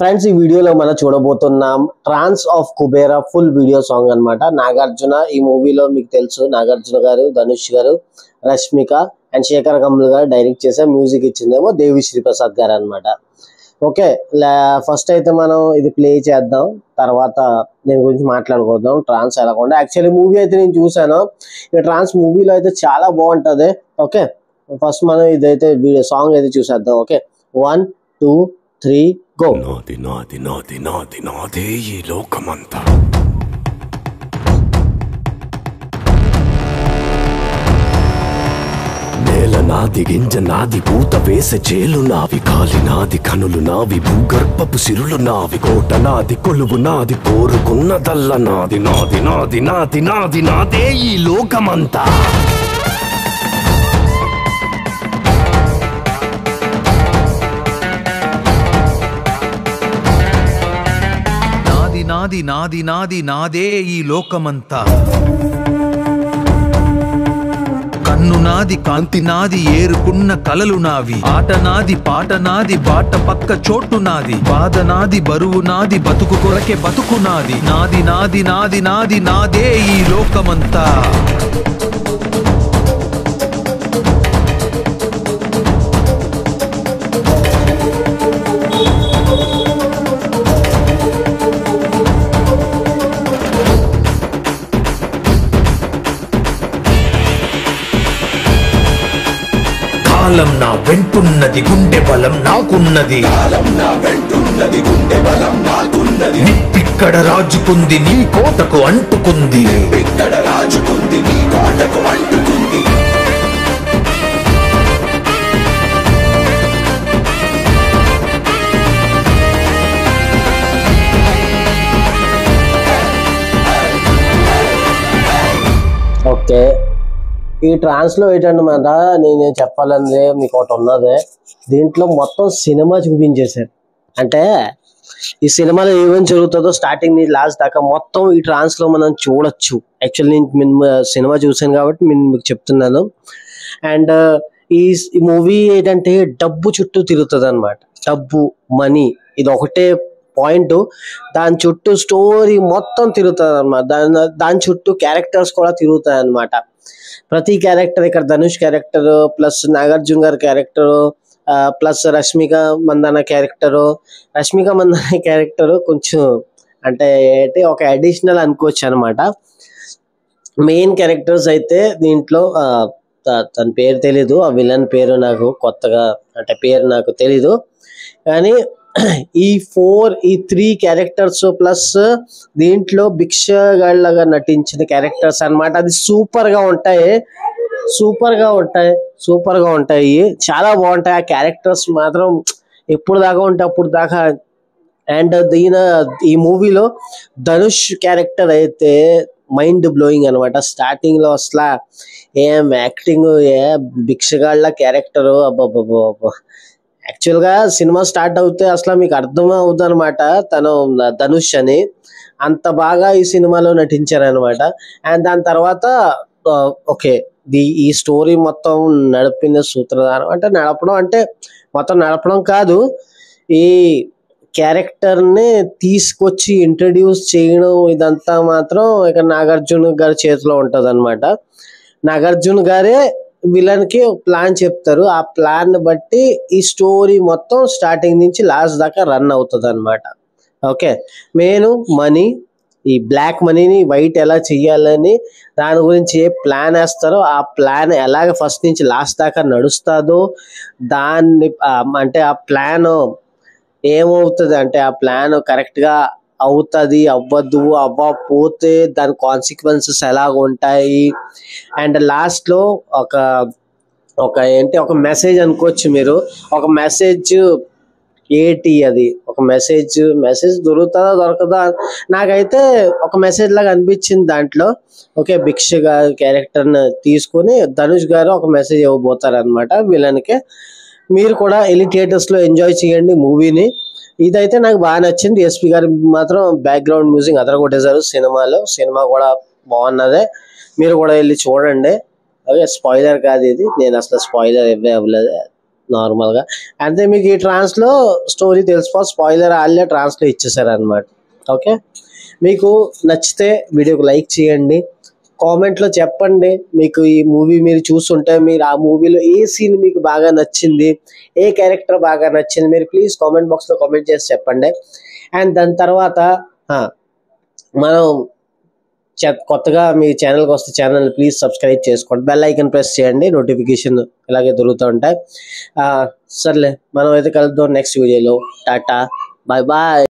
Friends ఈ వీడియోలో మనం చూడబోతున్నాం trance of Kubera full video song అన్నమాట. నాగార్జున ఈ మూవీలో మీకు తెలుసు నాగార్జున గారు, ధనుష్ గారు, రష్మిక అండ్ శేఖర్ కమ్ముల్ గారు డైరెక్ట్ చేసే మ్యూజిక్ ఇచ్చిందేమో దేవి శ్రీ ప్రసాద్ గారు అన్నమాట. ఓకే, ఫస్ట్ అయితే మనం ఇది ప్లే చేద్దాం, తర్వాత దీని గురించి మాట్లాడుకుందాం. ట్రాన్స్ ఎలాగొండ యాక్చువల్లీ మూవీ అయితే నేను చూసాను. ఈ ట్రాన్స్ మూవీలో అయితే చాలా బాగుంటది. ఓకే, ఫస్ట్ మనం ఇదైతే వీడియో సాంగ్ అయితే చూసేద్దాం. Okay, 1 2 3 go. నాది నాది నాది నాది నాదే ఈ లోకమంతా, నేల నాది, గింజ నాది, పూత వేసే చేలు నావి, కాలి నాది, కనులు నావి, భూగర్భపు సిరులు నావి, కోట నాది, కొలువు నాది, కోరుకున్నదల్ల నాది. నాది నాది నాది నాది నాదే ఈ లోకమంతా. నాది నాది నాది నాదే ఈ లోకమంతా. కన్ను నాది, కాంతి నాది, ఏరుకున్న కలలు నావి, ఆట నాది, పాట నాది, బాట పక్క చోటు నాది, బాధ నాది, బరువు నాది, బతుకు కొరకే బతుకు నాది. నాది నాది నాది నాది నాదే ఈ లోకమంతా. కాలం నా వెంటున్నది, గుండె బలం నాకున్నది, నిప్పిక్కడ రాజుకుంది, నీ కోటకు అంటుకుంది. ఓకే, ఈ ట్రాన్స్ లో ఏంటన్నమాట నేను చెప్పాలంటే మీకు ఒకటి ఉన్నది. దీంట్లో మొత్తం సినిమా చూపించేశారు. అంటే ఈ సినిమాలో ఏమేమి జరుగుతుందో స్టార్టింగ్ నుంచి లాస్ట్ దాకా మొత్తం ఈ ట్రాన్స్ లో మనం చూడొచ్చు. యాక్చువల్లీ నేను సినిమా చూసాను కాబట్టి నేను మీకు చెప్తున్నాను. అండ్ ఈ మూవీ ఏంటంటే డబ్బు చుట్టూ తిరుగుతుంది అనమాట. డబ్బు, మనీ, ఇది ఒకటే పాయింట్. దాని చుట్టూ స్టోరీ మొత్తం తిరుగుతుంది అనమాట. దాని చుట్టూ క్యారెక్టర్స్ కూడా తిరుగుతాయి అనమాట. ప్రతి క్యారెక్టర్, ఇక్కడ ధనుష్ క్యారెక్టర్ ప్లస్ నాగార్జున గారి character plus Rashmika Mandanna character కొంచెం అంటే ఒక అడిషనల్ అనుకోవచ్చు అనమాట. మెయిన్ క్యారెక్టర్స్ అయితే దీంట్లో తన పేరు తెలీదు, ఆ విలన్ పేరు నాకు కొత్తగా అంటే పేరు నాకు తెలీదు. కానీ ఈ 3 క్యారెక్టర్స్ ప్లస్ దీంట్లో భిక్షగాళ్ళగా నటించిన క్యారెక్టర్స్ అన్నమాట. అది సూపర్ గా ఉంటాయి, చాలా బాగుంటాయి. ఆ క్యారెక్టర్స్ మాత్రం ఎప్పుడు దాకా ఉంటే అప్పుడు దాకా. అండ్ ఈ మూవీలో ధనుష్ క్యారెక్టర్ అయితే మైండ్ బ్లోయింగ్ అనమాట. స్టార్టింగ్ లో అసలు ఏం యాక్టింగ్, భిక్షగాళ్ళ క్యారెక్టర్, అబ్బబ్బబ్బ. యాక్చువల్ గా సినిమా స్టార్ట్ అవుతే అసలు మీకు అర్థం అవుతుంది అనమాట తను ధనుష్ అని. అంత బాగా ఈ సినిమాలో నటించారనమాట. అండ్ దాని తర్వాత ఓకే, ఈ స్టోరీ మొత్తం నడిపిన సూత్రధారం అంటే నడపడం కాదు, ఈ క్యారెక్టర్ ని తీసుకొచ్చి ఇంట్రడ్యూస్ చేయడం, ఇదంతా మాత్రం ఇక నాగార్జున గారి చేతిలో ఉంటది అనమాట. నాగార్జున గారే విలన్ కి ప్లాన్ చెప్తారు. ఆ ప్లాన్ బట్టి ఈ స్టోరీ మొత్తం స్టార్టింగ్ నుంచి లాస్ట్ దాకా రన్ అవుతుంది అనమాట. ఓకే, మెయిన్ మనీ, ఈ బ్లాక్ మనీని వైట్ ఎలా చెయ్యాలని దాని గురించి ఏ ప్లాన్ వేస్తారో ఆ ప్లాన్ ఎలాగ ఫస్ట్ నుంచి లాస్ట్ దాకా నడుస్తుందో దాన్ని అంటే ఆ ప్లాన్ ఏమవుతుంది అంటే ఆ ప్లాన్ కరెక్ట్ గా అవుతుంది, అవ్వద్దు, అవ్వకపోతే దాని కాన్సిక్వెన్సెస్ ఎలాగ ఉంటాయి. అండ్ లాస్ట్ లో ఒక మెసేజ్ అనుకోవచ్చు మీరు. ఒక మెసేజ్ ఏంటి, అది ఒక మెసేజ్ దొరుకుతుందా దొరకదా, నాకైతే ఒక మెసేజ్ లాగా అనిపించింది దాంట్లో. ఓకే, భిక్ష గారి క్యారెక్టర్ ని తీసుకొని ధనుష్ గారు ఒక మెసేజ్ ఇవ్వబోతారు అనమాట విలన్ కి. మీరు కూడా వెళ్ళి థియేటర్స్ లో ఎంజాయ్ చేయండి మూవీని. ఇదైతే నాకు బాగా నచ్చింది. ఎస్పీ గారు మాత్రం బ్యాక్గ్రౌండ్ మ్యూజిక్ అదరగొట్టేశారు సినిమాలో. సినిమా కూడా బాగున్నదే, మీరు కూడా వెళ్ళి చూడండి. ఓకే, స్పాయిలర్ కాదు ఇది, నేను అసలు స్పాయిలర్ అవ్వలేదు. నార్మల్గా. అంతే, మీకు ఈ ట్రాన్స్లో స్టోరీ తెలుసుకో, స్పాయిలర్ ఆల్లే ట్రాన్స్లో ఇచ్చేసారు అనమాట. ఓకే, మీకు నచ్చితే వీడియోకి లైక్ చేయండి, కామెంట్లో చెప్పండి మీకు ఈ మూవీ మీరు చూస్తుంటే మీరు ఆ మూవీలో ఏ సీన్ మీకు బాగా నచ్చింది, ఏ క్యారెక్టర్ బాగా నచ్చింది, మీరు ప్లీజ్ కామెంట్ బాక్స్లో కామెంట్ చేసి చెప్పండి. అండ్ దాని తర్వాత మనం కొత్తగా మీ ఛానల్కి వస్తే ఛానల్ ప్లీజ్ సబ్స్క్రైబ్ చేసుకోండి, బెల్ ఐకన్ ప్రెస్ చేయండి, నోటిఫికేషన్ ఇలాగే దొరుకుతూ ఉంటాయి. సర్లే, మనం అయితే కలుద్దాం నెక్స్ట్ వీడియోలో. Tata, bye bye.